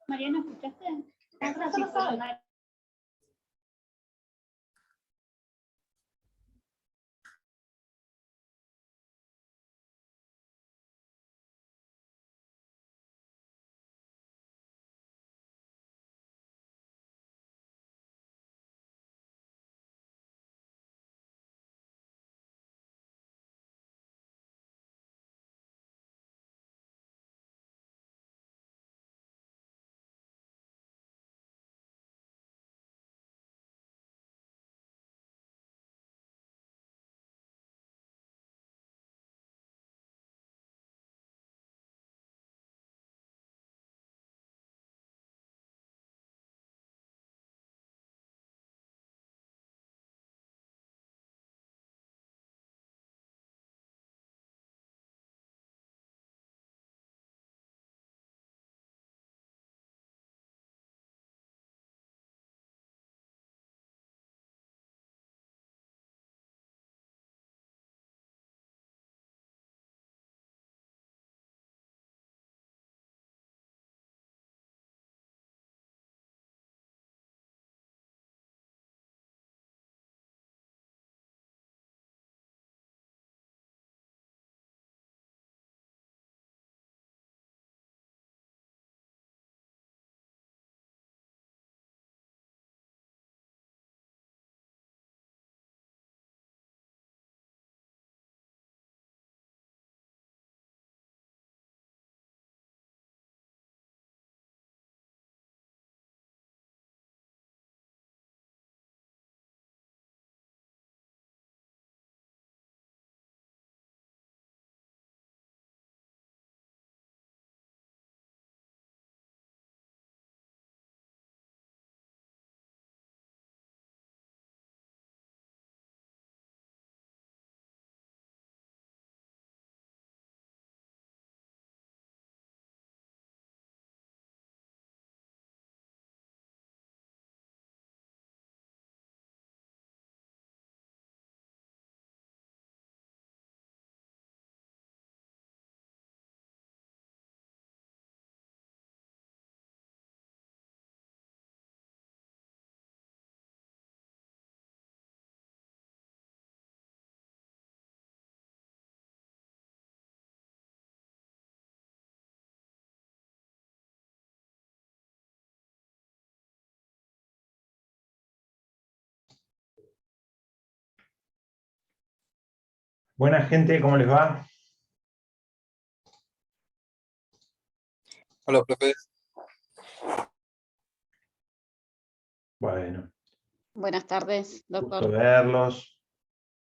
Mariana, ¿escuchaste? Sí. Buena gente, ¿cómo les va? Hola, profe. Bueno, Buenas tardes, gusto doctor. verlos.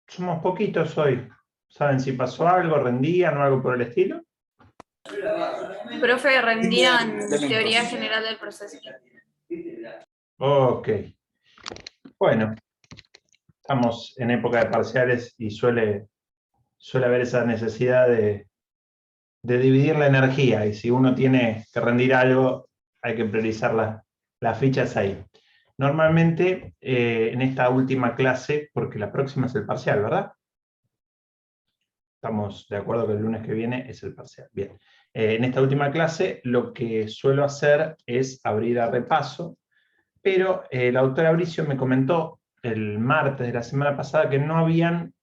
Somos poquitos hoy. ¿Saben si pasó algo, rendían o algo por el estilo? Profe, rendían teoría general del proceso. Ok. Bueno, estamos en época de parciales y suele haber esa necesidad de dividir la energía. Y si uno tiene que rendir algo, hay que priorizar las fichas ahí. Normalmente, en esta última clase, porque la próxima es el parcial, ¿verdad? Estamos de acuerdo que el lunes que viene es el parcial. Bien. En esta última clase lo que suelo hacer es abrir a repaso, pero la doctora Bricio me comentó el martes de la semana pasada que no habían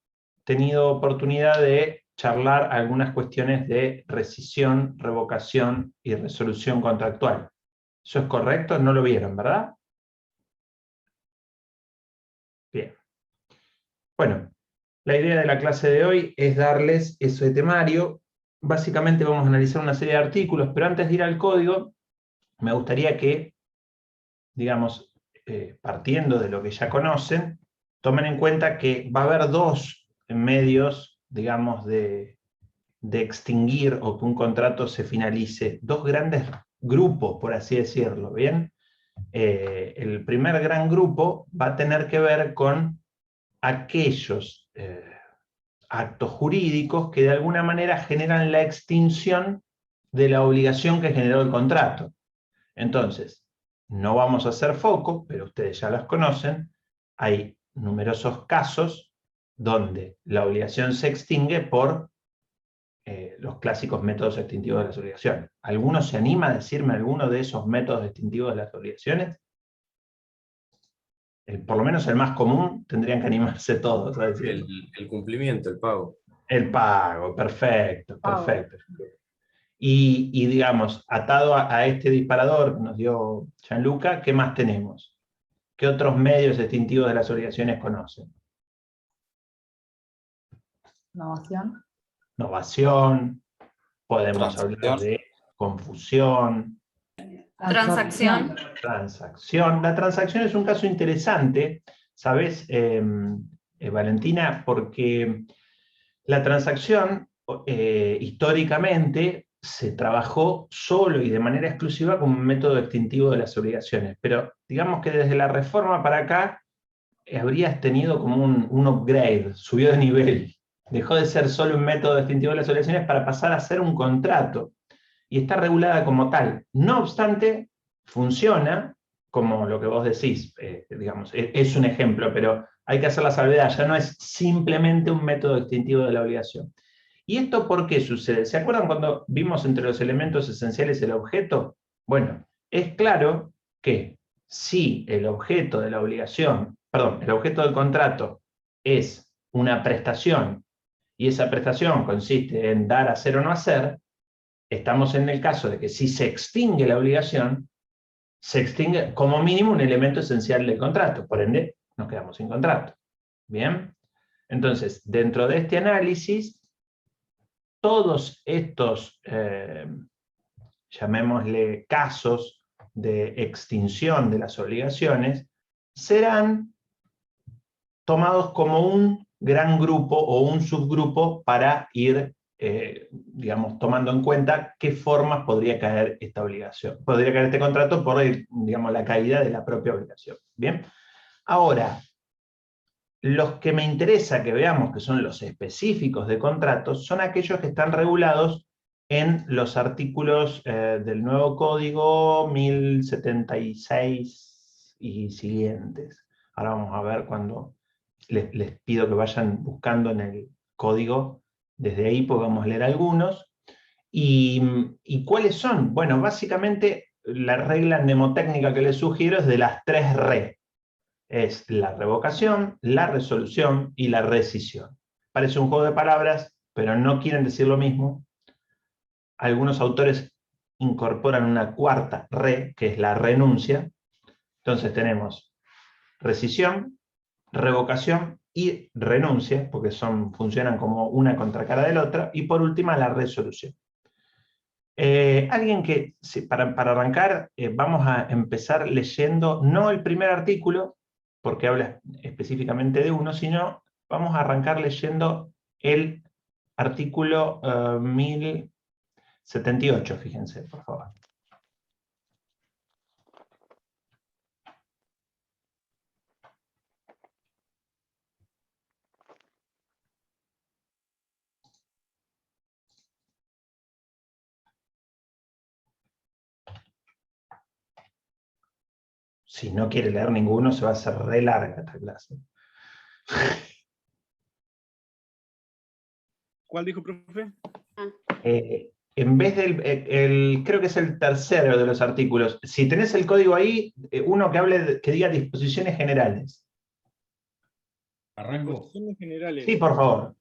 tenido oportunidad de charlar algunas cuestiones de rescisión, revocación y resolución contractual. ¿Eso es correcto? No lo vieron, ¿verdad? Bueno, la idea de la clase de hoy es darles ese temario. Básicamente vamos a analizar una serie de artículos, pero antes de ir al código, me gustaría que, digamos, partiendo de lo que ya conocen, tomen en cuenta que va a haber dos medios, digamos, de extinguir o que un contrato se finalice. Dos grandes grupos, por así decirlo, ¿bien? El primer gran grupo va a tener que ver con aquellos actos jurídicos que de alguna manera generan la extinción de la obligación que generó el contrato. Entonces, no vamos a hacer foco, pero ustedes ya las conocen, hay numerosos casos donde la obligación se extingue por los clásicos métodos extintivos de las obligaciones. ¿Alguno se anima a decirme alguno de esos métodos extintivos de las obligaciones? Por lo menos el más común, tendrían que animarse todos a decirlo. El cumplimiento, el pago. El pago, perfecto, perfecto. Y digamos, atado a este disparador que nos dio Gianluca, ¿qué más tenemos? ¿Qué otros medios extintivos de las obligaciones conocen? Innovación. Innovación, podemos Transacción. hablar de confusión, Transacción. transacción. La transacción es un caso interesante, ¿sabes, Valentina? Porque la transacción, históricamente, se trabajó solo y de manera exclusiva como un método extintivo de las obligaciones. Pero digamos que desde la reforma para acá, habrías tenido como un upgrade, subió de nivel. Dejó de ser solo un método extintivo de las obligaciones para pasar a ser un contrato. Y está regulada como tal. No obstante, funciona como lo que vos decís, digamos, es un ejemplo, pero hay que hacer la salvedad, ya no es simplemente un método extintivo de la obligación. ¿Y esto por qué sucede? ¿Se acuerdan cuando vimos entre los elementos esenciales el objeto? Bueno, es claro que si el objeto de la obligación, perdón, el objeto del contrato es una prestación, y esa prestación consiste en dar, hacer o no hacer, estamos en el caso de que si se extingue la obligación, se extingue como mínimo un elemento esencial del contrato, por ende nos quedamos sin contrato. ¿Bien? Entonces, dentro de este análisis, todos estos, llamémosle casos de extinción de las obligaciones, serán tomados como un gran grupo o un subgrupo para ir, digamos, tomando en cuenta qué formas podría caer esta obligación. Podría caer este contrato por, digamos, la caída de la propia obligación. ¿Bien? Ahora, los que me interesa que veamos, que son los específicos de contratos, son aquellos que están regulados en los artículos del nuevo código 1076 y siguientes. Ahora vamos a ver cuando les pido que vayan buscando en el código, desde ahí podemos leer algunos. ¿Y cuáles son? Bueno, básicamente la regla mnemotécnica que les sugiero es de las 3 RE. Es la revocación, la resolución y la rescisión. Parece un juego de palabras, pero no quieren decir lo mismo. Algunos autores incorporan una cuarta re, que es la renuncia. Entonces tenemos rescisión, revocación y renuncia, porque funcionan como una contracara de la otra, y por última la resolución. Alguien que, para arrancar, vamos a empezar leyendo, no el primer artículo, porque habla específicamente de uno, sino vamos a arrancar leyendo el artículo 1078, fíjense, por favor. Si no quiere leer ninguno, se va a hacer re larga esta clase. ¿Cuál dijo, profe? En vez del, creo que es el tercero de los artículos, si tenés el código ahí, uno que hable, que diga disposiciones generales. ¿Arranco? Disposiciones generales. Sí, por favor.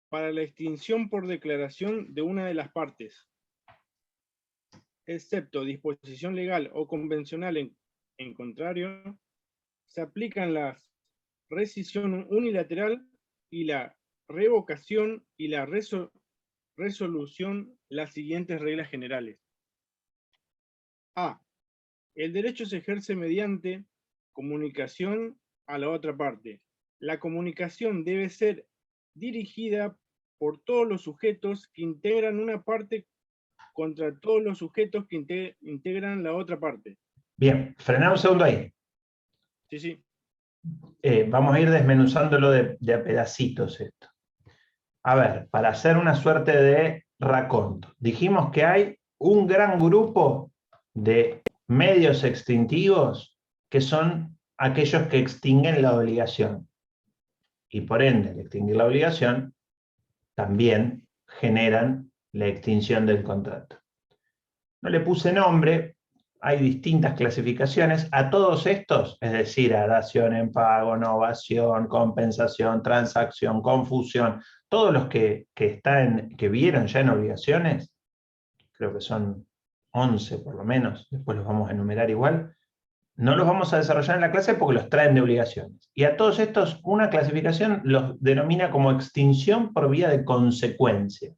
Para la extinción por declaración de una de las partes, excepto disposición legal o convencional en contrario, se aplican las rescisión unilateral y la revocación y la resolución las siguientes reglas generales. A. El derecho se ejerce mediante comunicación a la otra parte. La comunicación debe ser dirigida por todos los sujetos que integran una parte contra todos los sujetos que integran la otra parte. Bien, frená un segundo ahí. Sí, sí. Vamos a ir desmenuzándolo de a pedacitos esto. A ver, para hacer una suerte de raconto. Dijimos que hay un gran grupo de medios extintivos que son aquellos que extinguen la obligación. Y por ende, al extinguir la obligación, también generan la extinción del contrato. No le puse nombre, hay distintas clasificaciones. A todos estos, es decir, a dación en pago, novación, compensación, transacción, confusión, todos los que vieron ya en obligaciones, creo que son 11 por lo menos, después los vamos a enumerar igual, no los vamos a desarrollar en la clase porque los traen de obligaciones. Y a todos estos, una clasificación los denomina como extinción por vía de consecuencia.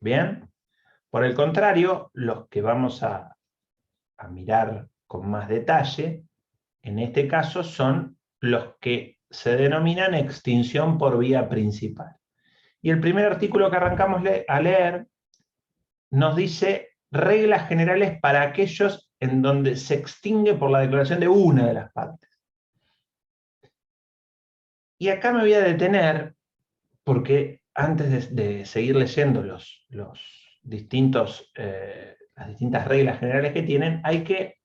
¿Bien? Por el contrario, los que vamos a mirar con más detalle, en este caso son los que se denominan extinción por vía principal. Y el primer artículo que arrancamos a leer nos dice reglas generales para aquellos en donde se extingue por la declaración de una de las partes. Y acá me voy a detener porque antes de seguir leyendo las distintas reglas generales que tienen, hay que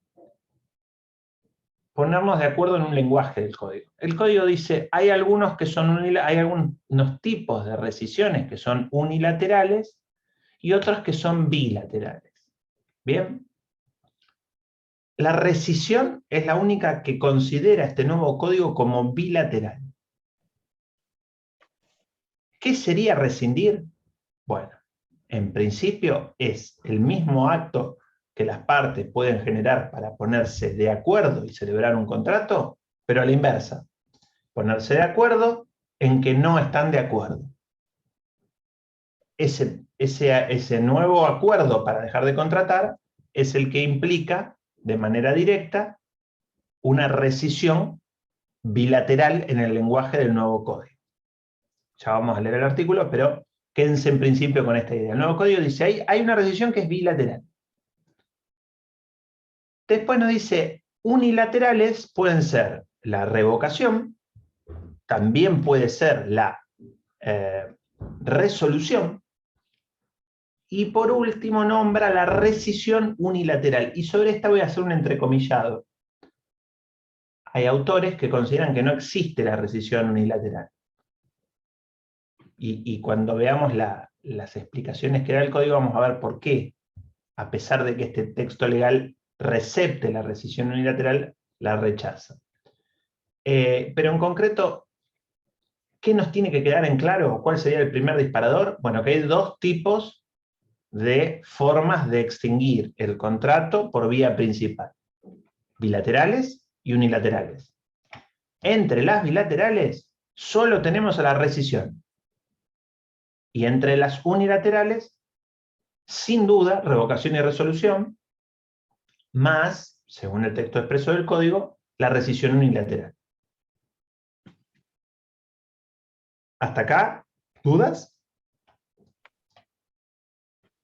ponernos de acuerdo en un lenguaje del código. El código dice, hay algunos tipos de rescisiones que son unilaterales y otros que son bilaterales. ¿Bien? La rescisión es la única que considera este nuevo código como bilateral. ¿Qué sería rescindir? Bueno, en principio es el mismo acto que las partes pueden generar para ponerse de acuerdo y celebrar un contrato, pero a la inversa. Ponerse de acuerdo en que no están de acuerdo. Ese nuevo acuerdo para dejar de contratar es el que implica de manera directa una rescisión bilateral en el lenguaje del nuevo código. Ya vamos a leer el artículo, pero quédense en principio con esta idea. El nuevo código dice, hay una rescisión que es bilateral. Después nos dice, unilaterales pueden ser la revocación, también puede ser la resolución, y por último nombra la rescisión unilateral. Y sobre esta voy a hacer un entrecomillado. Hay autores que consideran que no existe la rescisión unilateral. Y cuando veamos las explicaciones que da el código, vamos a ver por qué, a pesar de que este texto legal recepte la rescisión unilateral, la rechaza. Pero en concreto, ¿qué nos tiene que quedar en claro? ¿Cuál sería el primer disparador? Bueno, que hay dos tipos de formas de extinguir el contrato por vía principal. Bilaterales y unilaterales. Entre las bilaterales, solo tenemos a la rescisión. Y entre las unilaterales, sin duda, revocación y resolución, más, según el texto expreso del código, la rescisión unilateral. ¿Hasta acá? ¿Dudas?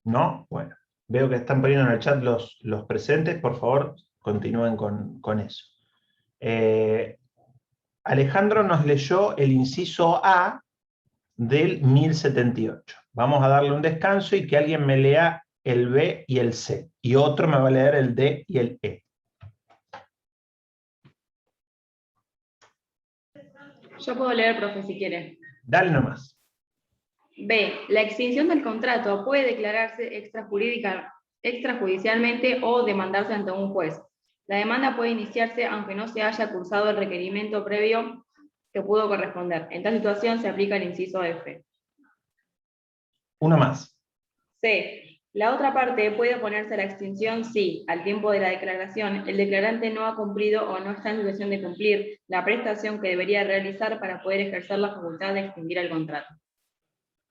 ¿No? Bueno, veo que están poniendo en el chat los presentes, por favor, continúen con eso. Alejandro nos leyó el inciso A del 1078. Vamos a darle un descanso y que alguien me lea el B y el C. Y otro me va a leer el D y el E. Yo puedo leer, profe, si quiere. Dale nomás. B. La extinción del contrato puede declararse extrajudicialmente o demandarse ante un juez. La demanda puede iniciarse aunque no se haya cursado el requerimiento previo que pudo corresponder. En tal situación se aplica el inciso F. Uno más. C. La otra parte puede oponerse a la extinción si, al tiempo de la declaración, el declarante no ha cumplido o no está en situación de cumplir la prestación que debería realizar para poder ejercer la facultad de extinguir el contrato.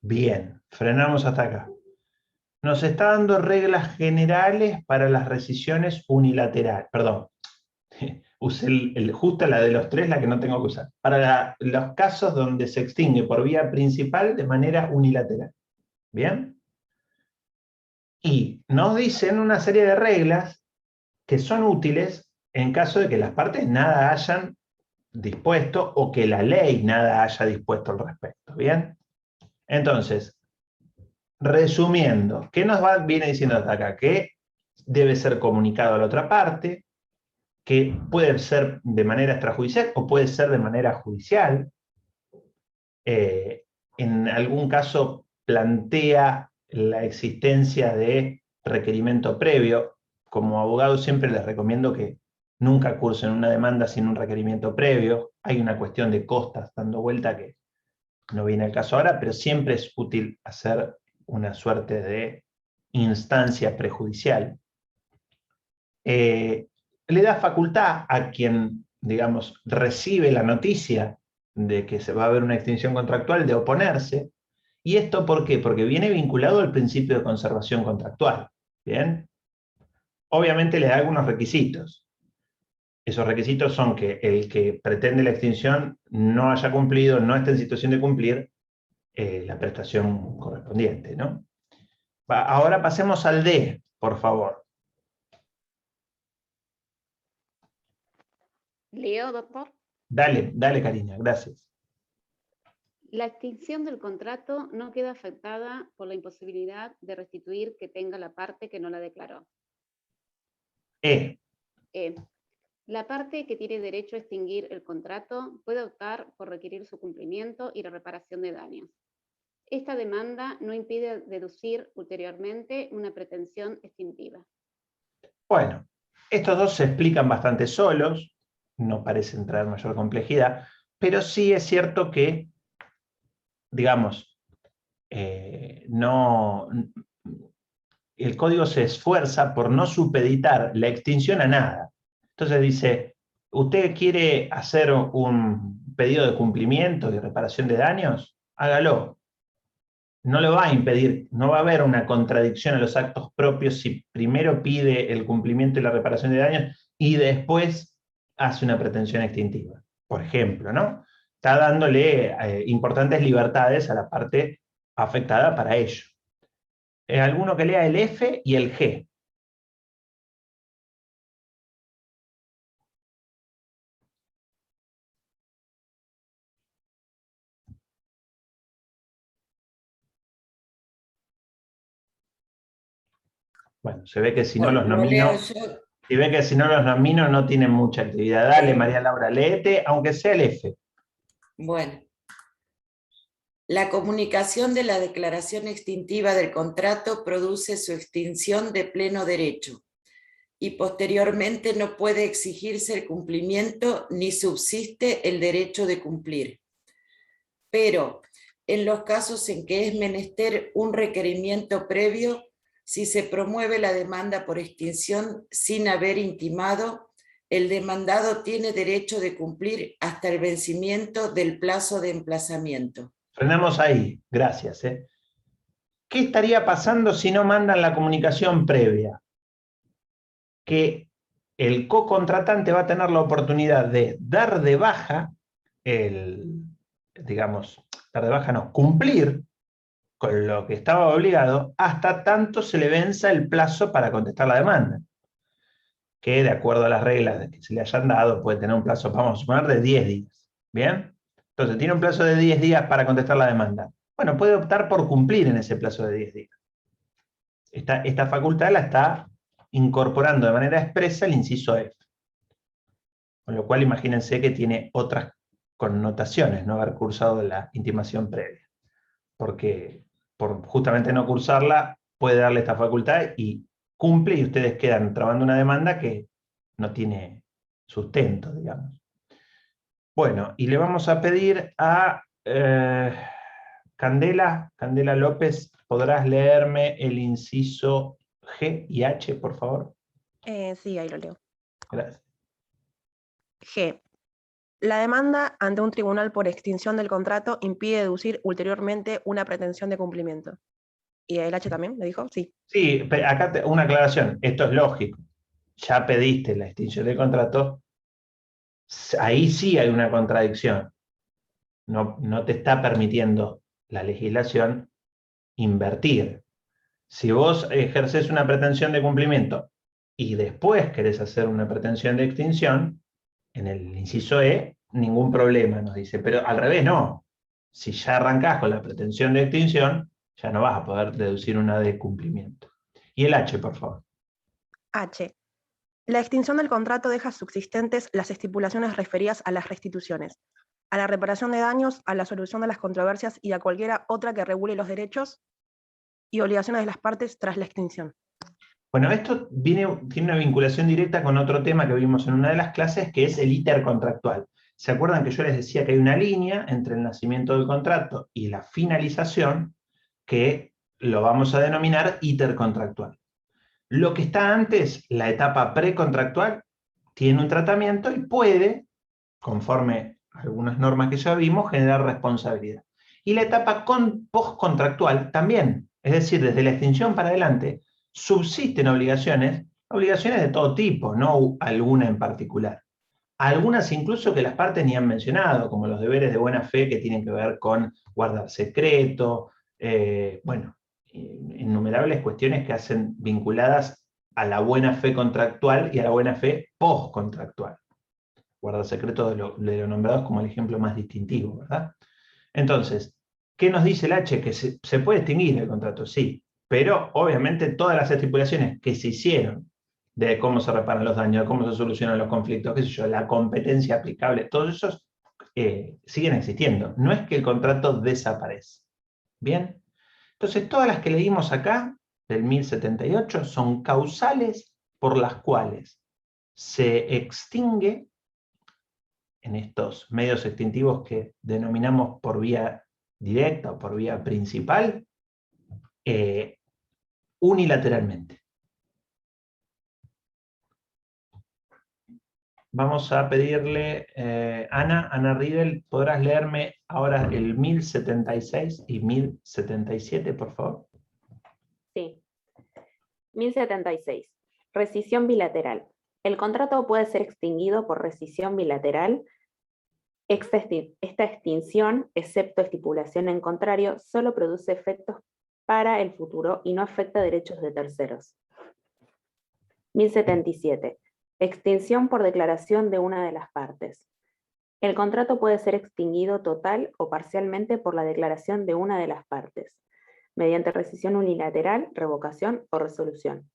Bien, frenamos hasta acá. Nos está dando reglas generales para las rescisiones unilaterales. Perdón, usé justo la de los tres, la que no tengo que usar. Para los casos donde se extingue por vía principal de manera unilateral. ¿Bien? Y nos dicen una serie de reglas que son útiles en caso de que las partes nada hayan dispuesto o que la ley nada haya dispuesto al respecto. ¿Bien? Entonces, resumiendo, ¿qué nos viene diciendo hasta acá? Que debe ser comunicado a la otra parte, que puede ser de manera extrajudicial o puede ser de manera judicial. En algún caso plantea la existencia de requerimiento previo. Como abogado siempre les recomiendo que nunca cursen una demanda sin un requerimiento previo. Hay una cuestión de costas dando vuelta que no viene al caso ahora, pero siempre es útil hacer una suerte de instancia prejudicial. Le da facultad a quien, digamos, recibe la noticia de que se va a haber una extinción contractual de oponerse. ¿Y esto por qué? Porque viene vinculado al principio de conservación contractual. ¿Bien? Obviamente le da algunos requisitos. Esos requisitos son que el que pretende la extinción no haya cumplido, no esté en situación de cumplir la prestación correspondiente, ¿no? Ahora pasemos al D, por favor. Leo, doctor. Dale, Karina, gracias. La extinción del contrato no queda afectada por la imposibilidad de restituir que tenga la parte que no la declaró. La parte que tiene derecho a extinguir el contrato puede optar por requerir su cumplimiento y la reparación de daños. Esta demanda no impide deducir ulteriormente una pretensión extintiva. Bueno, estos dos se explican bastante solos, no parecen traer mayor complejidad, pero sí es cierto que, digamos, el código se esfuerza por no supeditar la extinción a nada. Entonces dice, ¿usted quiere hacer un pedido de cumplimiento y reparación de daños? Hágalo. No lo va a impedir, no va a haber una contradicción a los actos propios si primero pide el cumplimiento y la reparación de daños y después hace una pretensión extintiva, por ejemplo, ¿no? Está dándole importantes libertades a la parte afectada para ello. Alguno que lea el F y el G. Bueno, se ve que si no los nomino, si ve que si no los nomino no tienen mucha actividad. Dale, María Laura, léete, aunque sea el F. Bueno. La comunicación de la declaración extintiva del contrato produce su extinción de pleno derecho y posteriormente no puede exigirse el cumplimiento ni subsiste el derecho de cumplir. Pero en los casos en que es menester un requerimiento previo, si se promueve la demanda por extinción sin haber intimado, el demandado tiene derecho de cumplir hasta el vencimiento del plazo de emplazamiento. Frenamos ahí, gracias. ¿Qué estaría pasando si no mandan la comunicación previa? Que el co-contratante va a tener la oportunidad de dar de baja, cumplir con lo que estaba obligado hasta tanto se le venza el plazo para contestar la demanda. Que de acuerdo a las reglas que se le hayan dado puede tener un plazo, vamos a suponer, de 10 días. ¿Bien? Entonces tiene un plazo de 10 días para contestar la demanda. Bueno, puede optar por cumplir en ese plazo de 10 días. Esta facultad la está incorporando de manera expresa el inciso F. Con lo cual imagínense que tiene otras connotaciones no haber cursado la intimación previa. Porque por justamente no cursarla puede darle esta facultad y cumple y ustedes quedan trabando una demanda que no tiene sustento, digamos. Bueno, y le vamos a pedir a Candela López, ¿podrás leerme el inciso G y H, por favor? Sí, ahí lo leo. Gracias. G. La demanda ante un tribunal por extinción del contrato impide deducir ulteriormente una pretensión de cumplimiento. ¿Y el H también? ¿Le dijo? Sí. Sí, acá una aclaración. Esto es lógico. Ya pediste la extinción del contrato. Ahí sí hay una contradicción. No te está permitiendo la legislación invertir. Si vos ejerces una pretensión de cumplimiento y después querés hacer una pretensión de extinción, en el inciso E, ningún problema, nos dice. Pero al revés, no. Si ya arrancás con la pretensión de extinción, ya no vas a poder deducir una de cumplimiento. Y el H, por favor. H. La extinción del contrato deja subsistentes las estipulaciones referidas a las restituciones, a la reparación de daños, a la solución de las controversias y a cualquiera otra que regule los derechos y obligaciones de las partes tras la extinción. Bueno, esto tiene una vinculación directa con otro tema que vimos en una de las clases, que es el íter contractual. ¿Se acuerdan que yo les decía que hay una línea entre el nacimiento del contrato y la finalización, que lo vamos a denominar íter contractual? Lo que está antes, la etapa precontractual, tiene un tratamiento y puede, conforme a algunas normas que ya vimos, generar responsabilidad. Y la etapa postcontractual también, es decir, desde la extinción para adelante, subsisten obligaciones de todo tipo, no alguna en particular. Algunas incluso que las partes ni han mencionado, como los deberes de buena fe que tienen que ver con guardar secreto, bueno, innumerables cuestiones que hacen vinculadas a la buena fe contractual y a la buena fe postcontractual. Guardar secreto de lo nombrados como el ejemplo más distintivo, ¿verdad? Entonces, ¿qué nos dice el H? Que se puede extinguir el contrato, sí, pero obviamente todas las estipulaciones que se hicieron de cómo se reparan los daños, de cómo se solucionan los conflictos, qué sé yo, la competencia aplicable, todos esos siguen existiendo. No es que el contrato desaparece. ¿Bien? Entonces, todas las que leímos acá, del 1078, son causales por las cuales se extingue, en estos medios extintivos que denominamos por vía directa o por vía principal, unilateralmente. Vamos a pedirle, Ana Riedel, ¿podrás leerme ahora el 1076 y 1077, por favor? Sí. 1076. Rescisión bilateral. El contrato puede ser extinguido por rescisión bilateral. Esta extinción, excepto estipulación en contrario, solo produce efectos para el futuro y no afecta derechos de terceros. 1077. Extinción por declaración de una de las partes. El contrato puede ser extinguido total o parcialmente por la declaración de una de las partes, mediante rescisión unilateral, revocación o resolución,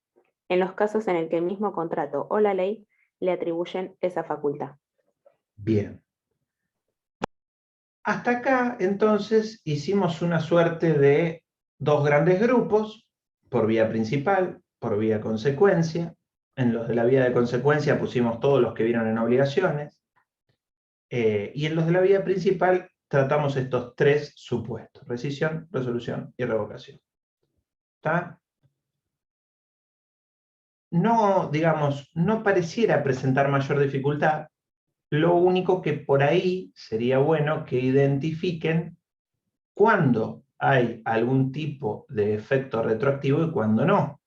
en los casos en el que el mismo contrato o la ley le atribuyen esa facultad. Bien. Hasta acá, entonces, hicimos una suerte de dos grandes grupos, por vía principal, por vía consecuencia. En los de la vía de consecuencia pusimos todos los que vieron en obligaciones. Y en los de la vía principal tratamos estos tres supuestos: rescisión, resolución y revocación. ¿Está? No, digamos, no pareciera presentar mayor dificultad. Lo único que por ahí sería bueno que identifiquen cuándo hay algún tipo de efecto retroactivo y cuándo no.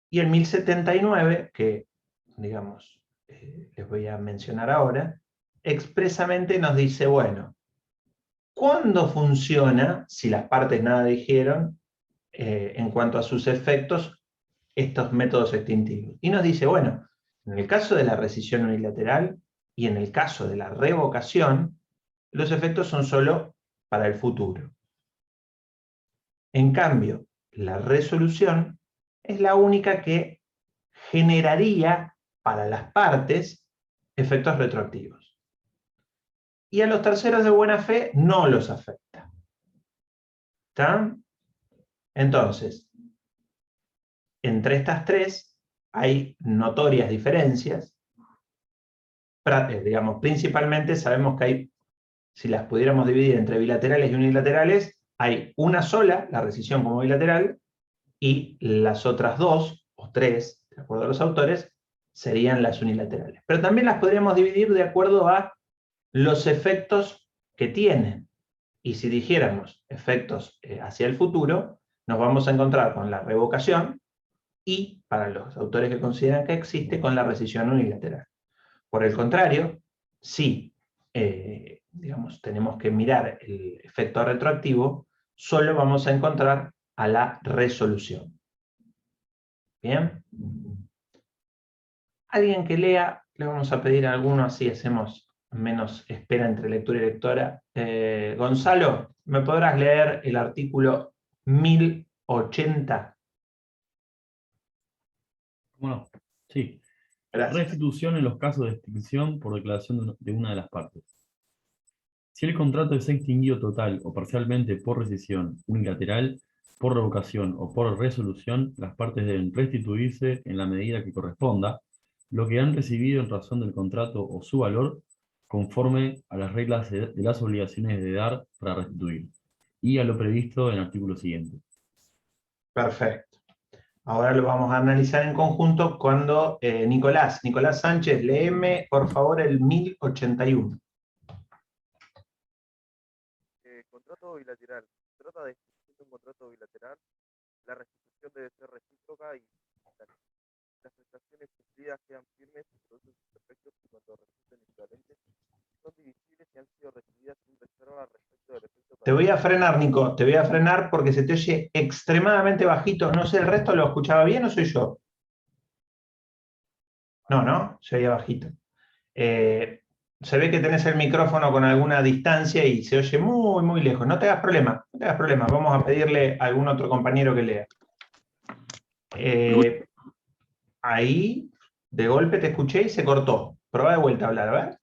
Y el 1079, que digamos, les voy a mencionar ahora, expresamente nos dice, bueno, ¿cuándo funciona, si las partes nada dijeron, en cuanto a sus efectos, estos métodos extintivos? Y nos dice, bueno, en el caso de la rescisión unilateral y en el caso de la revocación, los efectos son solo para el futuro. En cambio, la resolución es la única que generaría para las partes efectos retroactivos. Y a los terceros de buena fe no los afecta. ¿Está? Entonces, entre estas tres hay notorias diferencias. Digamos, principalmente sabemos que hay, si las pudiéramos dividir entre bilaterales y unilaterales, hay una sola, la rescisión como bilateral, y las otras dos, o tres, de acuerdo a los autores, serían las unilaterales. Pero también las podríamos dividir de acuerdo a los efectos que tienen. Y si dijéramos efectos hacia el futuro, nos vamos a encontrar con la revocación y, para los autores que consideran que existe, con la rescisión unilateral. Por el contrario, si digamos, tenemos que mirar el efecto retroactivo, solo vamos a encontrar a la resolución. ¿Bien? Alguien que lea, le vamos a pedir a alguno, así hacemos menos espera entre lectura y lectora. Gonzalo, ¿me podrás leer el artículo 1080? ¿Cómo no? Sí. Gracias. Restitución en los casos de extinción por declaración de una de las partes. Si el contrato es extinguido total o parcialmente por rescisión unilateral, por revocación o por resolución, las partes deben restituirse en la medida que corresponda lo que han recibido en razón del contrato o su valor, conforme a las reglas de las obligaciones de dar para restituir, y a lo previsto en el artículo siguiente. Perfecto. Ahora lo vamos a analizar en conjunto cuando Nicolás Sánchez, léeme por favor el 1081. Contrato bilateral. Se trata de un contrato bilateral. La restitución debe ser recíproca y las prestaciones cumplidas quedan firmes y producen sus efectos y cuando resulten equivalentes son divisibles y han sido recibidas sin reserva respecto del efecto. Te voy a frenar, Nico, te voy a frenar porque se te oye extremadamente bajito. No sé, ¿el resto lo escuchaba bien o soy yo? No, se oía bajito. Se ve que tenés el micrófono con alguna distancia y se oye muy, muy lejos. No te hagas problema, no te hagas problema. Vamos a pedirle a algún otro compañero que lea. Ahí, de golpe te escuché y se cortó. Probá de vuelta a hablar, a ver.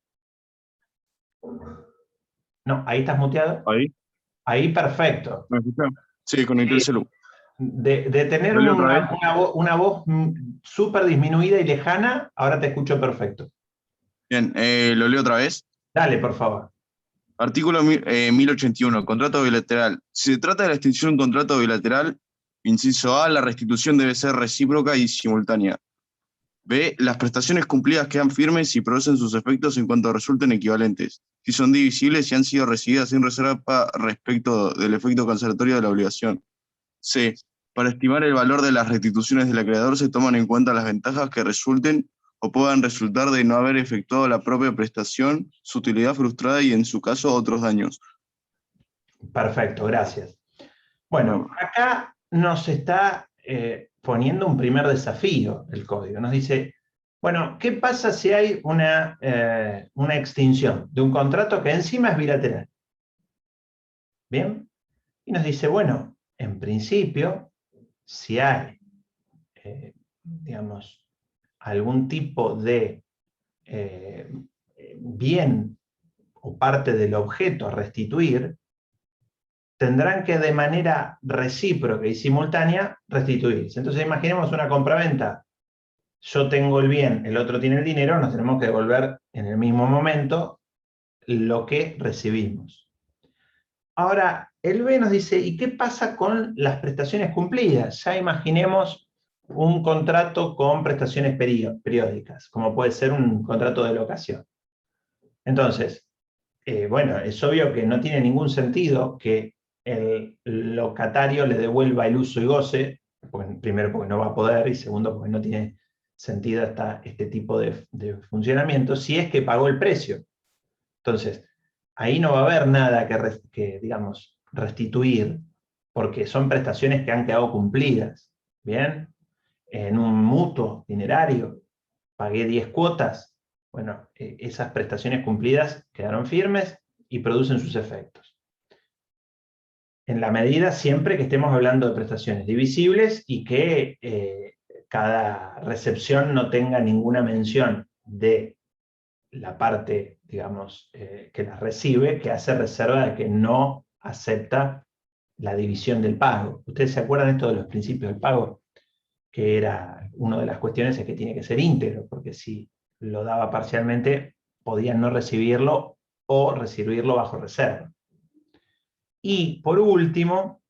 No, ahí estás muteado. Ahí perfecto. ¿Me escuchás? Sí, conecté el celu. De tener una voz súper disminuida y lejana, ahora te escucho perfecto. Bien, ¿lo leo otra vez? Dale, por favor. Artículo 1081, contrato bilateral. Si se trata de la extinción de un contrato bilateral, inciso A, la restitución debe ser recíproca y simultánea. B, las prestaciones cumplidas quedan firmes y producen sus efectos en cuanto resulten equivalentes, si son divisibles y han sido recibidas sin reserva respecto del efecto cancelario de la obligación. C, para estimar el valor de las restituciones del acreedor se toman en cuenta las ventajas que resulten o puedan resultar de no haber efectuado la propia prestación, su utilidad frustrada y, en su caso, otros daños. Perfecto, gracias. Bueno, acá nos está poniendo un primer desafío el código. Nos dice, bueno, ¿qué pasa si hay una extinción de un contrato que encima es bilateral? ¿Bien? Y nos dice, bueno, en principio, si hay, digamos, algún tipo de bien o parte del objeto a restituir, tendrán que de manera recíproca y simultánea restituirse. Entonces imaginemos una compraventa. Yo tengo el bien, el otro tiene el dinero, nos tenemos que devolver en el mismo momento lo que recibimos. Ahora, el B nos dice, ¿y qué pasa con las prestaciones cumplidas? Ya imaginemos un contrato con prestaciones periódicas, como puede ser un contrato de locación. Entonces, bueno, es obvio que no tiene ningún sentido que el locatario le devuelva el uso y goce, primero porque no va a poder, y segundo porque no tiene sentido este tipo de funcionamiento, si es que pagó el precio. Entonces, ahí no va a haber nada que digamos, restituir, porque son prestaciones que han quedado cumplidas. ¿Bien? En un mutuo dinerario, pagué 10 cuotas, bueno, esas prestaciones cumplidas quedaron firmes y producen sus efectos. En la medida siempre que estemos hablando de prestaciones divisibles y que cada recepción no tenga ninguna mención de la parte, digamos, que las recibe, que hace reserva de que no acepta la división del pago. ¿Ustedes se acuerdan esto de los principios del pago? Que era una de las cuestiones es que tiene que ser íntegro, porque si lo daba parcialmente, podían no recibirlo o recibirlo bajo reserva. Y por último,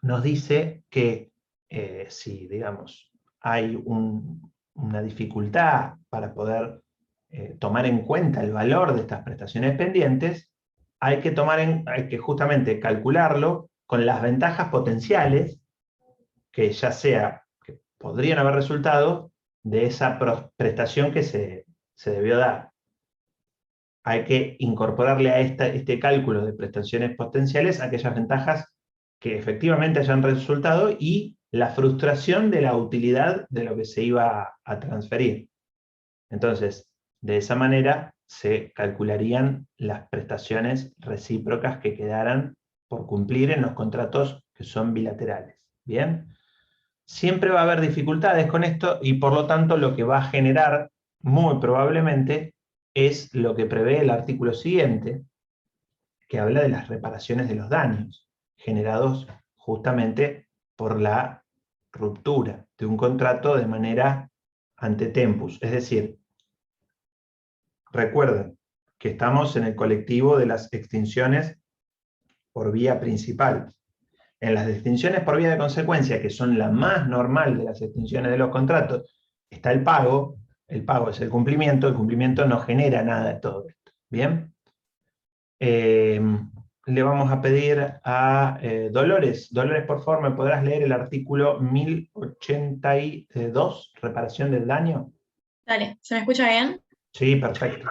nos dice que si, digamos, hay una dificultad para poder tomar en cuenta el valor de estas prestaciones pendientes, hay que justamente calcularlo con las ventajas potenciales que ya sea que podrían haber resultado de esa prestación que se debió dar. Hay que incorporarle a este cálculo de prestaciones potenciales aquellas ventajas que efectivamente hayan resultado y la frustración de la utilidad de lo que se iba a transferir. Entonces, de esa manera se calcularían las prestaciones recíprocas que quedaran por cumplir en los contratos que son bilaterales. ¿Bien? Siempre va a haber dificultades con esto y por lo tanto lo que va a generar muy probablemente es lo que prevé el artículo siguiente, que habla de las reparaciones de los daños generados justamente por la ruptura de un contrato de manera ante tempus. Es decir, recuerden que estamos en el colectivo de las extinciones por vía principal. En las extinciones por vía de consecuencia, que son la más normal de las extinciones de los contratos, está el pago es el cumplimiento no genera nada de todo esto. ¿Bien? Le vamos a pedir a Dolores. Dolores, por favor, ¿me podrás leer el artículo 1082, reparación del daño? Dale, ¿se me escucha bien? Sí, perfecto.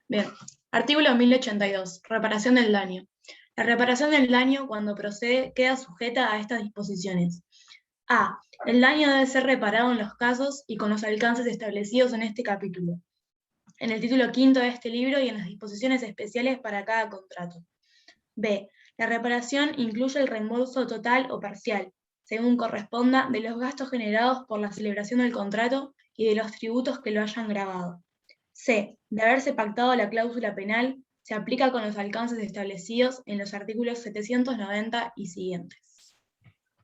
Bien. Artículo 1082, reparación del daño. La reparación del daño, cuando procede, queda sujeta a estas disposiciones. A. El daño debe ser reparado en los casos y con los alcances establecidos en este capítulo, en el título quinto de este libro y en las disposiciones especiales para cada contrato. B. La reparación incluye el reembolso total o parcial, según corresponda, de los gastos generados por la celebración del contrato y de los tributos que lo hayan gravado. C. De haberse pactado la cláusula penal, se aplica con los alcances establecidos en los artículos 790 y siguientes.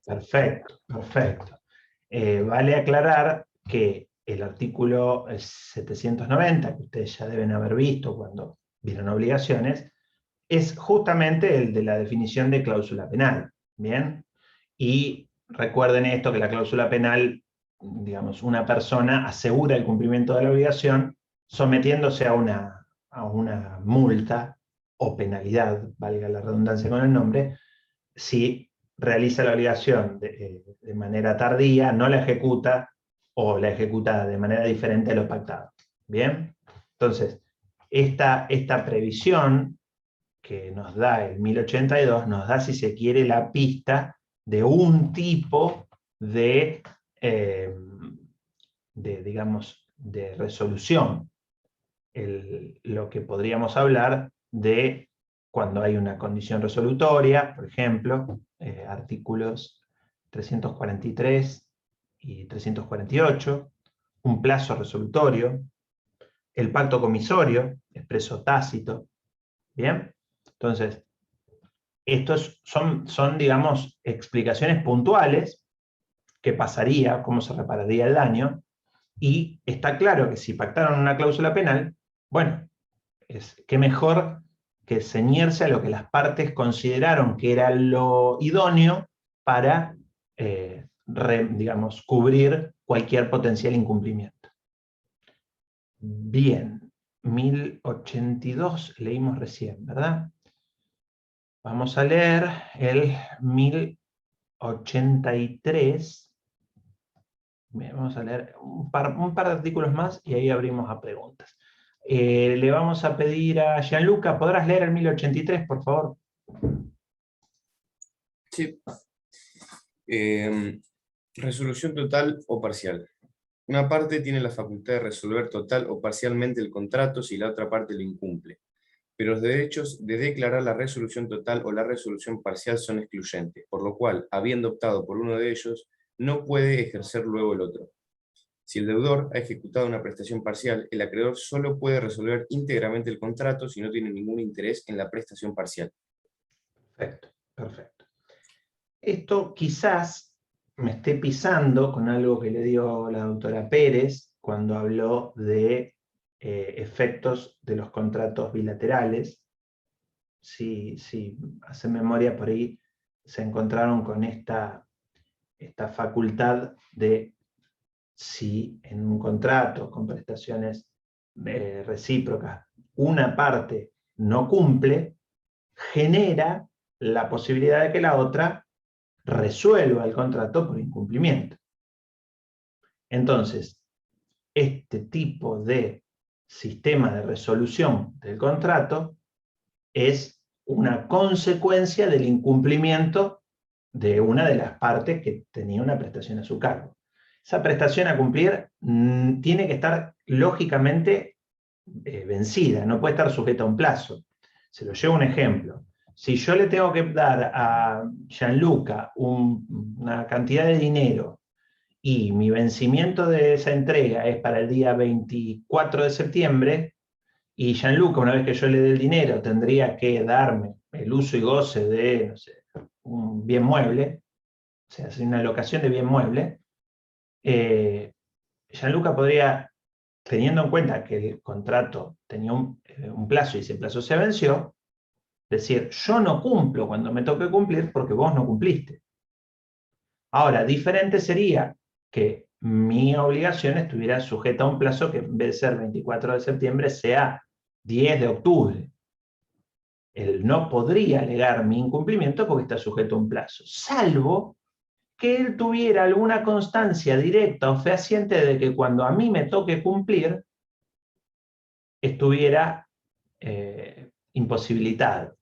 Perfecto, perfecto. Vale aclarar que el artículo 790, que ustedes ya deben haber visto cuando vieron obligaciones, es justamente el de la definición de cláusula penal. ¿Bien? Y recuerden esto, que la cláusula penal, digamos, una persona asegura el cumplimiento de la obligación sometiéndose a una multa o penalidad, valga la redundancia con el nombre, si realiza la obligación de manera tardía, no la ejecuta o la ejecuta de manera diferente a lo pactado. ¿Bien? Entonces, esta previsión que nos da el 1082 nos da, si se quiere, la pista de un tipo de digamos, de resolución. Lo que podríamos hablar de cuando hay una condición resolutoria, por ejemplo, artículos 343 y 348, un plazo resolutorio, el pacto comisorio, expreso tácito. ¿Bien? Entonces, estos son, digamos, explicaciones puntuales qué pasaría, cómo se repararía el daño, y está claro que si pactaron una cláusula penal, bueno, qué mejor que ceñirse a lo que las partes consideraron que era lo idóneo para, digamos, cubrir cualquier potencial incumplimiento. Bien, 1082 leímos recién, ¿verdad? Vamos a leer el 1083. Bien, vamos a leer un par de artículos más y ahí abrimos a preguntas. Le vamos a pedir a Gianluca, ¿podrás leer el 1083, por favor? Sí. Resolución total o parcial. Una parte tiene la facultad de resolver total o parcialmente el contrato si la otra parte lo incumple, pero los derechos de declarar la resolución total o la resolución parcial son excluyentes, por lo cual, habiendo optado por uno de ellos, no puede ejercer luego el otro. Si el deudor ha ejecutado una prestación parcial, el acreedor solo puede resolver íntegramente el contrato si no tiene ningún interés en la prestación parcial. Perfecto, perfecto. Esto quizás me esté pisando con algo que le dio la doctora Pérez cuando habló de efectos de los contratos bilaterales, si hacen memoria por ahí, se encontraron con esta facultad de, si en un contrato con prestaciones recíprocas una parte no cumple, genera la posibilidad de que la otra resuelva el contrato por incumplimiento. Entonces, este tipo de sistema de resolución del contrato es una consecuencia del incumplimiento de una de las partes que tenía una prestación a su cargo. Esa prestación a cumplir tiene que estar lógicamente vencida, no puede estar sujeta a un plazo. Se lo llevo un ejemplo. Si yo le tengo que dar a Gianluca una cantidad de dinero y mi vencimiento de esa entrega es para el día 24 de septiembre, y Gianluca, una vez que yo le dé el dinero, tendría que darme el uso y goce de, no sé, un bien mueble, o sea, una locación de bien mueble, Gianluca podría, teniendo en cuenta que el contrato tenía un plazo y ese plazo se venció, decir, yo no cumplo cuando me toque cumplir porque vos no cumpliste. Ahora, diferente sería que mi obligación estuviera sujeta a un plazo que en vez de ser 24 de septiembre sea 10 de octubre. Él no podría alegar mi incumplimiento porque está sujeto a un plazo, salvo que él tuviera alguna constancia directa o fehaciente de que cuando a mí me toque cumplir, estuviera imposibilitado.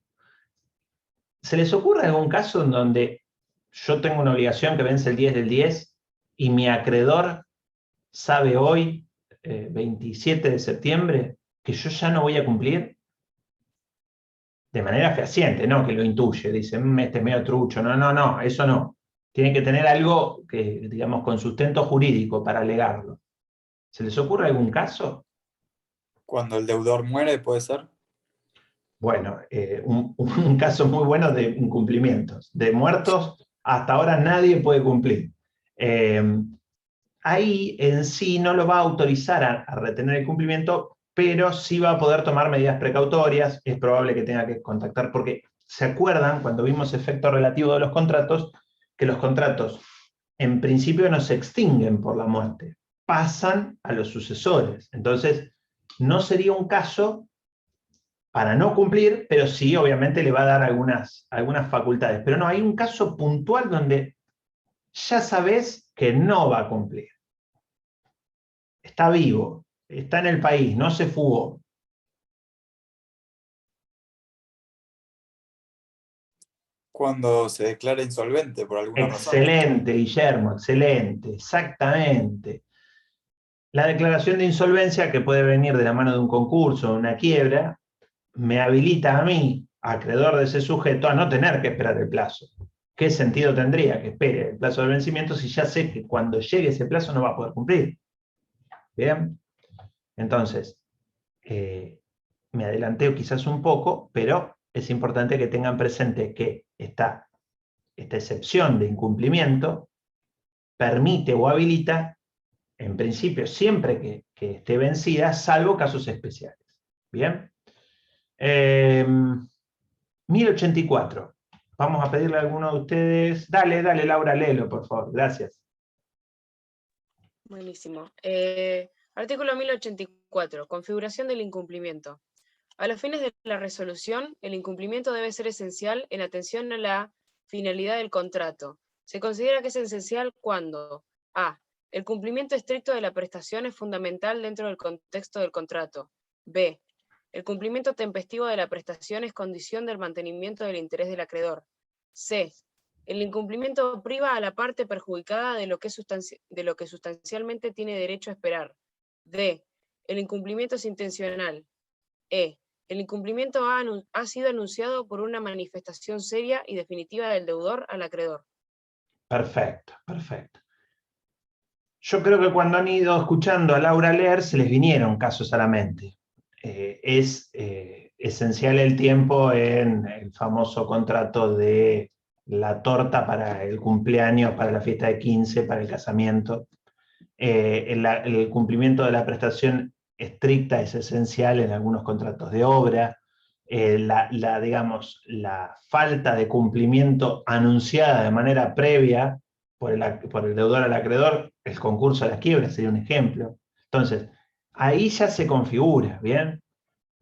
¿Se les ocurre algún caso en donde yo tengo una obligación que vence el 10 del 10 y mi acreedor sabe hoy, 27 de septiembre, que yo ya no voy a cumplir? De manera fehaciente, no que lo intuye, dice, este es medio trucho, no, eso no. Tiene que tener algo que, digamos, con sustento jurídico para alegarlo. ¿Se les ocurre algún caso? Cuando el deudor muere, ¿puede ser? Bueno, un caso muy bueno de incumplimientos. De muertos, hasta ahora nadie puede cumplir. Ahí en sí no lo va a autorizar a retener el cumplimiento, pero sí va a poder tomar medidas precautorias. Es probable que tenga que contactar, porque ¿se acuerdan cuando vimos efecto relativo de los contratos? Que los contratos en principio no se extinguen por la muerte, pasan a los sucesores. Entonces, no sería un caso para no cumplir, pero sí, obviamente, le va a dar algunas facultades. Pero no, hay un caso puntual donde ya sabes que no va a cumplir. Está vivo, está en el país, no se fugó. Cuando se declara insolvente por alguna razón. Excelente, Guillermo, excelente, exactamente. La declaración de insolvencia, que puede venir de la mano de un concurso o una quiebra, me habilita a mí, acreedor de ese sujeto, a no tener que esperar el plazo. ¿Qué sentido tendría que espere el plazo de vencimiento si ya sé que cuando llegue ese plazo no va a poder cumplir? ¿Bien? Entonces, me adelanté quizás un poco, pero es importante que tengan presente que esta excepción de incumplimiento permite o habilita, en principio, siempre que esté vencida, salvo casos especiales. ¿Bien? 1084. Vamos a pedirle a alguno de ustedes. Dale, Laura, léelo, por favor. Gracias. Buenísimo. Artículo 1084. Configuración del incumplimiento. A los fines de la resolución, el incumplimiento debe ser esencial en atención a la finalidad del contrato. Se considera que es esencial cuando a. El cumplimiento estricto de la prestación es fundamental dentro del contexto del contrato. B. El cumplimiento tempestivo de la prestación es condición del mantenimiento del interés del acreedor. C. El incumplimiento priva a la parte perjudicada de lo que sustancialmente tiene derecho a esperar. D. El incumplimiento es intencional. E. El incumplimiento ha sido anunciado por una manifestación seria y definitiva del deudor al acreedor. Perfecto, perfecto. Yo creo que cuando han ido escuchando a Laura leer, se les vinieron casos a la mente. Es esencial el tiempo en el famoso contrato de la torta para el cumpleaños, para la fiesta de 15, para el casamiento. El cumplimiento de la prestación estricta es esencial en algunos contratos de obra. digamos, la falta de cumplimiento anunciada de manera previa por el deudor al acreedor, el concurso a la quiebra sería un ejemplo. Entonces, ahí ya se configura, ¿bien?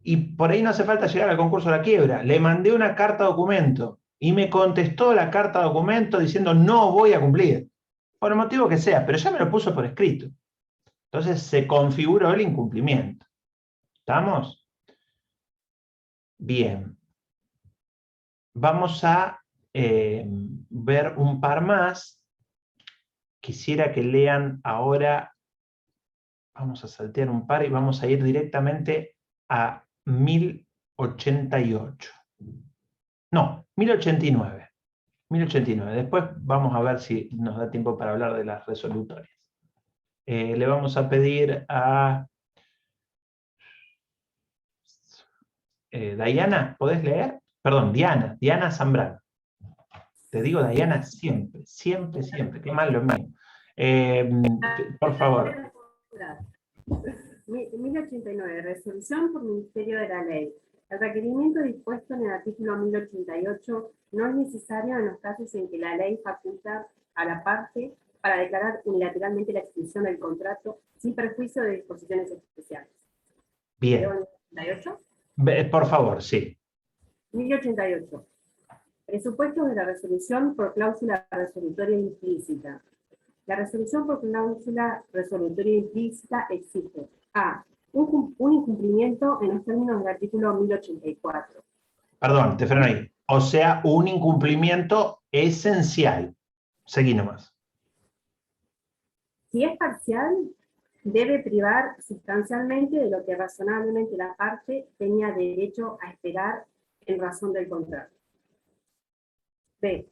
Y por ahí no hace falta llegar al concurso a la quiebra. Le mandé una carta documento y me contestó la carta documento diciendo no voy a cumplir, por el motivo que sea, pero ya me lo puso por escrito. Entonces se configuró el incumplimiento. ¿Estamos? Bien. Vamos a ver un par más. Quisiera que lean ahora, vamos a saltear un par y vamos a ir directamente a 1088. No, 1089. 1089. Después vamos a ver si nos da tiempo para hablar de las resolutorias. Le vamos a pedir a Diana, ¿podés leer? Perdón, Diana Zambrano. Te digo Diana siempre, siempre, siempre. Qué mal lo mío. Por favor. 1089. Resolución por Ministerio de la Ley. El requerimiento dispuesto en el artículo 1088 no es necesario en los casos en que la ley faculta a la parte para declarar unilateralmente la extinción del contrato sin perjuicio de disposiciones especiales. Bien. ¿1088? Por favor, sí. 1088. Presupuestos de la resolución por cláusula resolutoria implícita. La resolución por cláusula resolutoria implícita exige a. Un incumplimiento en los términos del artículo 1084. Perdón, te freno ahí. O sea, un incumplimiento esencial. Seguí nomás. Si es parcial, debe privar sustancialmente de lo que razonablemente la parte tenía derecho a esperar en razón del contrato. B.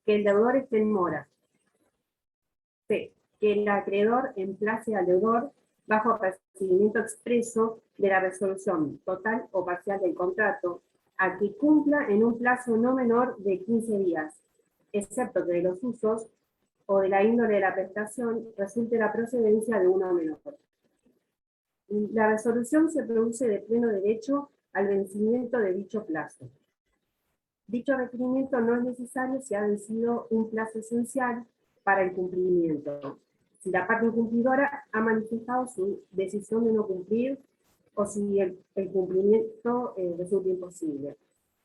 Que el deudor esté en mora. C. Que el acreedor emplace al deudor bajo apercibimiento expreso de la resolución total o parcial del contrato, a que cumpla en un plazo no menor de 15 días, excepto que de los usos o de la índole de la prestación resulte la procedencia de uno menor. La resolución se produce de pleno derecho al vencimiento de dicho plazo. Dicho requerimiento no es necesario si ha vencido un plazo esencial para el cumplimiento, si la parte incumplidora ha manifestado su decisión de no cumplir o si el cumplimiento resulta imposible.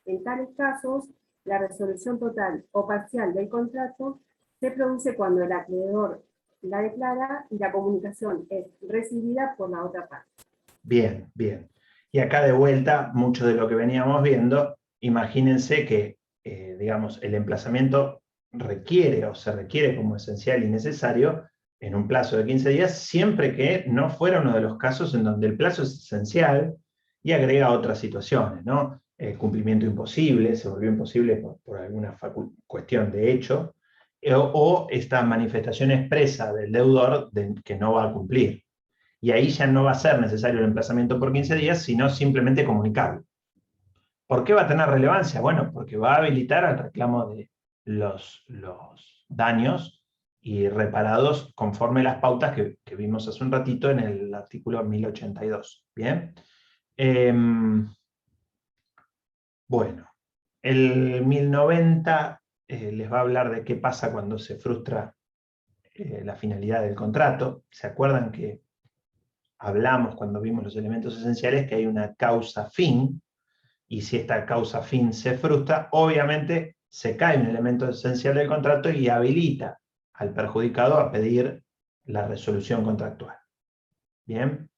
En tales casos, la resolución total o parcial del contrato se produce cuando el acreedor la declara y la comunicación es recibida por la otra parte. Bien, bien. Y acá de vuelta, mucho de lo que veníamos viendo, imagínense que, digamos, el emplazamiento requiere o se requiere como esencial y necesario en un plazo de 15 días, siempre que no fuera uno de los casos en donde el plazo es esencial y agrega otras situaciones, ¿no? Cumplimiento imposible, se volvió imposible por alguna cuestión de hecho, o esta manifestación expresa del deudor de que no va a cumplir. Y ahí ya no va a ser necesario el emplazamiento por 15 días, sino simplemente comunicarlo. ¿Por qué va a tener relevancia? Bueno, porque va a habilitar al reclamo de los daños y reparados conforme las pautas que vimos hace un ratito en el artículo 1082. ¿Bien? Bueno, el 1090 les va a hablar de qué pasa cuando se frustra la finalidad del contrato. ¿Se acuerdan que hablamos cuando vimos los elementos esenciales que hay una causa fin? Y si esta causa fin se frustra, obviamente se cae un elemento esencial del contrato y habilita al perjudicado a pedir la resolución contractual. Bien.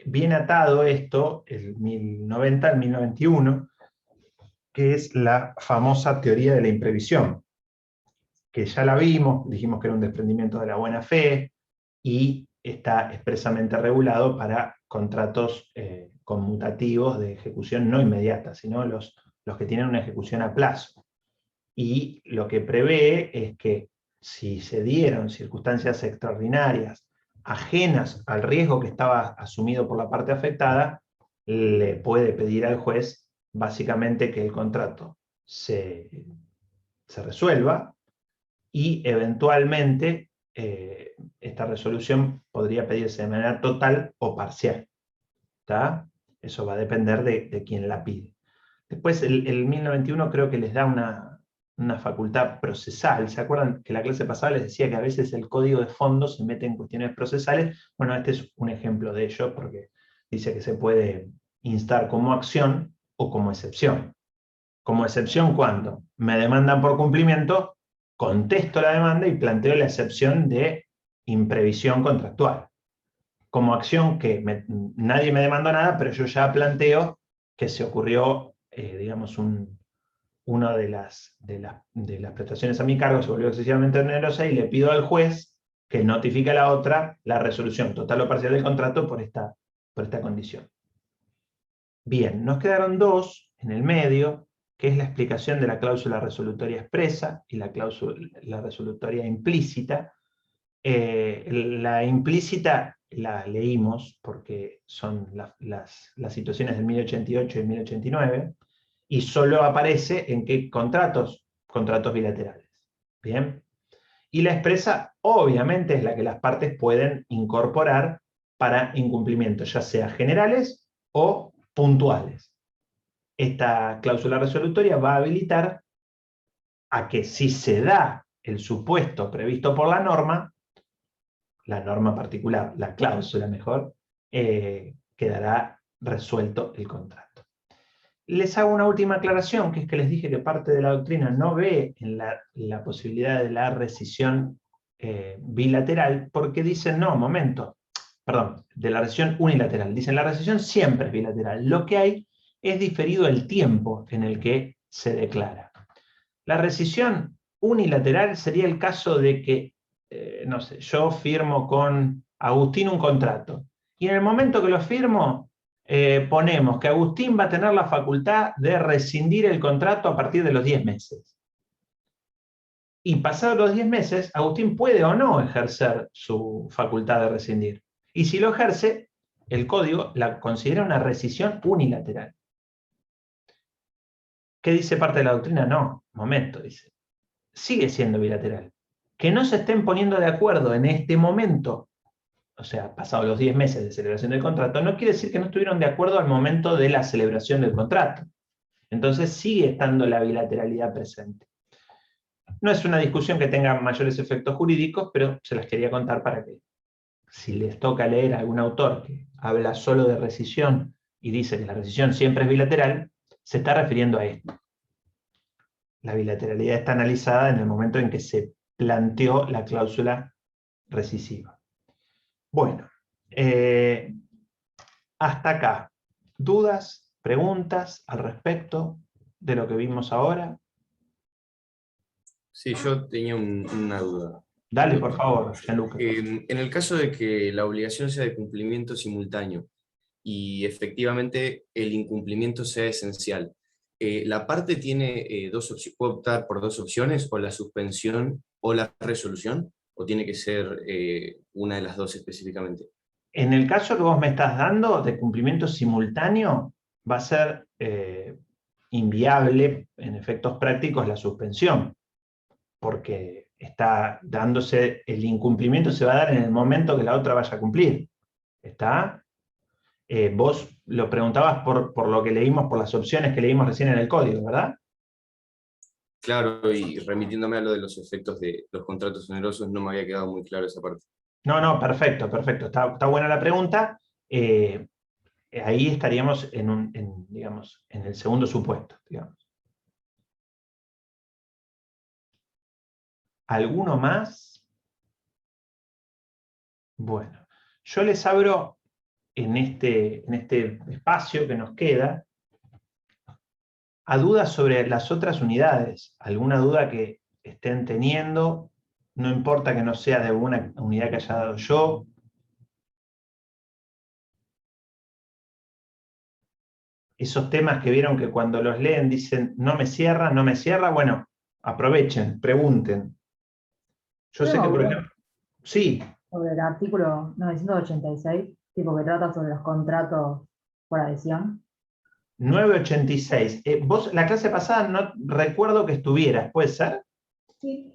Bien atado esto, el 1090 al 1091, que es la famosa teoría de la imprevisión, que ya la vimos, dijimos que era un desprendimiento de la buena fe, y está expresamente regulado para contratos conmutativos de ejecución no inmediata, sino los que tienen una ejecución a plazo. Y lo que prevé es que si se dieron circunstancias extraordinarias ajenas al riesgo que estaba asumido por la parte afectada, le puede pedir al juez básicamente que el contrato se resuelva y eventualmente esta resolución podría pedirse de manera total o parcial. ¿Está? Eso va a depender de quién la pide. Después el 1091 creo que les da una facultad procesal. ¿Se acuerdan que la clase pasada les decía que a veces el código de fondo se mete en cuestiones procesales? Bueno, este es un ejemplo de ello, porque dice que se puede instar como acción o como excepción. Como excepción, ¿cuándo? Me demandan por cumplimiento, contesto la demanda y planteo la excepción de imprevisión contractual. Como acción que nadie me demandó nada, pero yo ya planteo que se ocurrió, digamos, una de las prestaciones a mi cargo se volvió excesivamente onerosa y le pido al juez que notifique a la otra la resolución total o parcial del contrato por esta condición. Bien, nos quedaron dos en el medio, que es la explicación de la cláusula resolutoria expresa y la resolutoria implícita. La implícita la leímos porque son las situaciones del 1088 y 1089, y solo aparece en qué contratos, contratos bilaterales. Bien. Y la expresa, obviamente, es la que las partes pueden incorporar para incumplimientos, ya sea generales o puntuales. Esta cláusula resolutoria va a habilitar a que si se da el supuesto previsto por la norma particular, la cláusula mejor, quedará resuelto el contrato. Les hago una última aclaración, que es que les dije que parte de la doctrina no ve en la posibilidad de la rescisión bilateral, porque dicen, no, momento, perdón, de la rescisión unilateral. Dicen, la rescisión siempre es bilateral. Lo que hay es diferido el tiempo en el que se declara. La rescisión unilateral sería el caso de que, no sé, yo firmo con Agustín un contrato, y en el momento que lo firmo, ponemos que Agustín va a tener la facultad de rescindir el contrato a partir de los 10 meses. Y pasados los 10 meses, Agustín puede o no ejercer su facultad de rescindir. Y si lo ejerce, el código la considera una rescisión unilateral. ¿Qué dice parte de la doctrina? No, momento, dice. Sigue siendo bilateral. Que no se estén poniendo de acuerdo en este momento, o sea, pasados los 10 meses de celebración del contrato, no quiere decir que no estuvieron de acuerdo al momento de la celebración del contrato. Entonces sigue estando la bilateralidad presente. No es una discusión que tenga mayores efectos jurídicos, pero se las quería contar para que, si les toca leer a algún autor que habla solo de rescisión y dice que la rescisión siempre es bilateral, se está refiriendo a esto. La bilateralidad está analizada en el momento en que se planteó la cláusula rescisiva. Bueno, hasta acá. ¿Dudas, preguntas al respecto de lo que vimos ahora? Sí, yo tenía una duda. Dale, por favor, Gianluca. En el caso de que la obligación sea de cumplimiento simultáneo y efectivamente el incumplimiento sea esencial, ¿la parte tiene dos opciones? ¿Puede optar por dos opciones, o la suspensión o la resolución? ¿O tiene que ser una de las dos específicamente? En el caso que vos me estás dando de cumplimiento simultáneo, va a ser inviable en efectos prácticos la suspensión, porque está dándose, el incumplimiento se va a dar en el momento que la otra vaya a cumplir. ¿Está? Vos lo preguntabas por lo que leímos, por las opciones que leímos recién en el código, ¿verdad? Claro, y remitiéndome a lo de los efectos de los contratos onerosos, no me había quedado muy claro esa parte. No, perfecto, perfecto. Está buena la pregunta. Ahí estaríamos digamos, en el segundo supuesto, digamos. ¿Alguno más? Bueno, yo les abro en este espacio que nos queda a dudas sobre las otras unidades. ¿Alguna duda que estén teniendo? No importa que no sea de alguna unidad que haya dado yo. Esos temas que vieron que cuando los leen dicen no me cierra, bueno, aprovechen, pregunten. Yo sé que, por ejemplo, sí. Sobre el artículo 986, tipo que trata sobre los contratos por adhesión. 986. Vos, la clase pasada no recuerdo que estuvieras, ¿puede ser? Sí.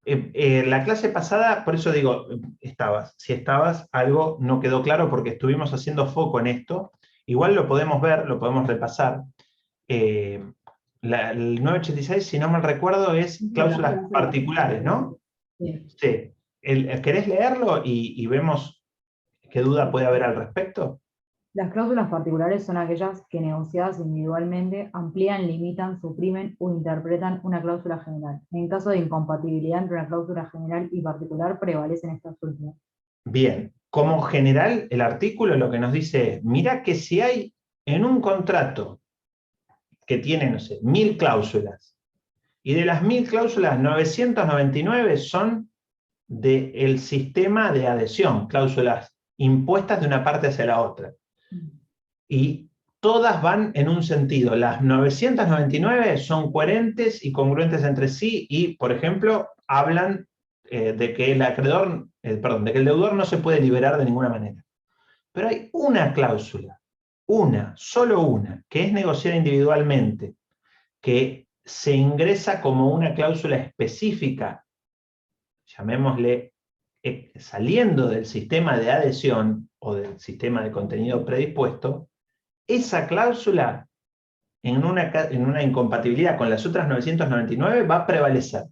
La clase pasada, por eso digo, si estabas, algo no quedó claro porque estuvimos haciendo foco en esto. Igual lo podemos ver, lo podemos repasar. El 986, si no mal recuerdo, es cláusulas particulares, ¿no? Sí. Sí. ¿Querés leerlo y vemos qué duda puede haber al respecto? Las cláusulas particulares son aquellas que negociadas individualmente amplían, limitan, suprimen o interpretan una cláusula general. En caso de incompatibilidad entre una cláusula general y particular, prevalecen estas últimas. Bien, como general, el artículo lo que nos dice es, mira que si hay en un contrato que tiene, no sé, 1000 cláusulas, y de las 1000 cláusulas, 999 son del sistema de adhesión, cláusulas impuestas de una parte hacia la otra. Y todas van en un sentido. Las 999 son coherentes y congruentes entre sí y, por ejemplo, hablan de que de que el deudor no se puede liberar de ninguna manera. Pero hay una cláusula, solo una, que es negociada individualmente, que se ingresa como una cláusula específica, llamémosle, saliendo del sistema de adhesión o del sistema de contenido predispuesto. Esa cláusula, en una incompatibilidad con las otras 999, va a prevalecer.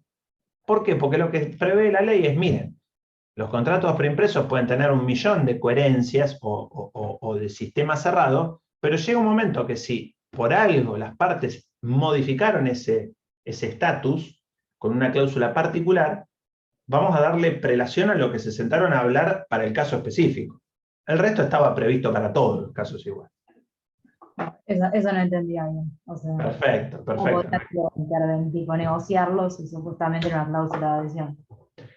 ¿Por qué? Porque lo que prevé la ley es, miren, los contratos preimpresos pueden tener 1.000.000 de coherencias o de sistema cerrado, pero llega un momento que si por algo las partes modificaron ese estatus con una cláusula particular, vamos a darle prelación a lo que se sentaron a hablar para el caso específico. El resto estaba previsto para todos los casos igual. Eso no entendía bien. O sea, Perfecto. ¿cómo podía intervenir, negociarlo si supuestamente era una cláusula de adhesión?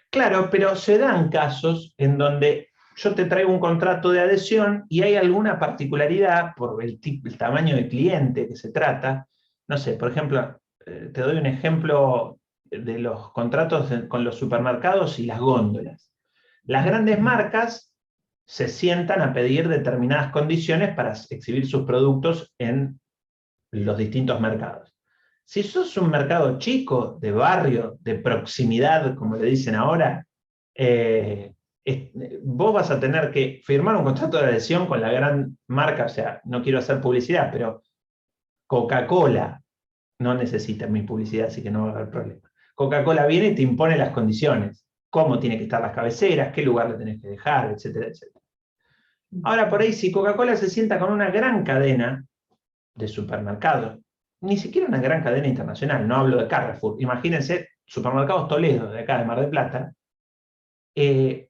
Claro, pero se dan casos en donde yo te traigo un contrato de adhesión y hay alguna particularidad por el tamaño de cliente que se trata. No sé, por ejemplo, te doy un ejemplo de los contratos con los supermercados y las góndolas. Las grandes marcas se sientan a pedir determinadas condiciones para exhibir sus productos en los distintos mercados. Si sos un mercado chico, de barrio, de proximidad, como le dicen ahora, vos vas a tener que firmar un contrato de adhesión con la gran marca, o sea, no quiero hacer publicidad, pero Coca-Cola no necesita mi publicidad, así que no va a haber problema. Coca-Cola viene y te impone las condiciones, cómo tienen que estar las cabeceras, qué lugar le tenés que dejar, etcétera, etcétera. Ahora, por ahí, si Coca-Cola se sienta con una gran cadena de supermercados, ni siquiera una gran cadena internacional, no hablo de Carrefour, imagínense, Supermercados Toledo, de acá de Mar del Plata,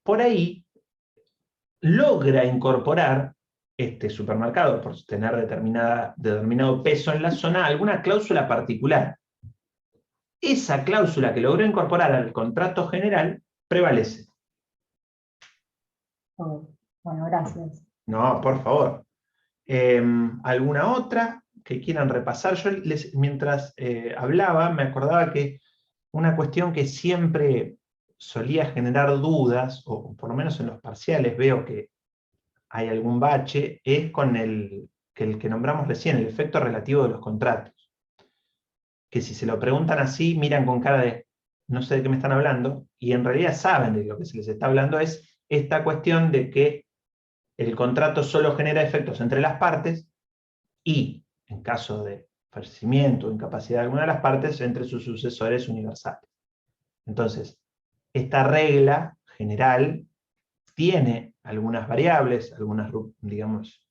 por ahí logra incorporar este supermercado, por tener determinado peso en la zona, alguna cláusula particular. Esa cláusula que logró incorporar al contrato general prevalece. Bueno, gracias. No, por favor. ¿Alguna otra que quieran repasar? Yo mientras hablaba me acordaba que una cuestión que siempre solía generar dudas, o por lo menos en los parciales veo que hay algún bache, es con el que nombramos recién, el efecto relativo de los contratos. Que si se lo preguntan así, miran con cara de no sé de qué me están hablando, y en realidad saben de lo que se les está hablando, es esta cuestión de que el contrato solo genera efectos entre las partes y, en caso de fallecimiento o incapacidad de alguna de las partes, entre sus sucesores universales. Entonces, esta regla general tiene algunas variables, algunas, digamos,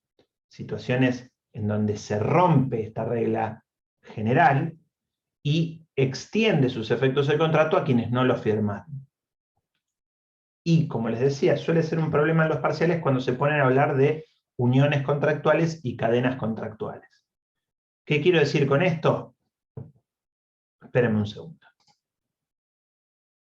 situaciones en donde se rompe esta regla general y extiende sus efectos del contrato a quienes no lo firmaron. Y, como les decía, suele ser un problema en los parciales cuando se ponen a hablar de uniones contractuales y cadenas contractuales. ¿Qué quiero decir con esto? Espérenme un segundo.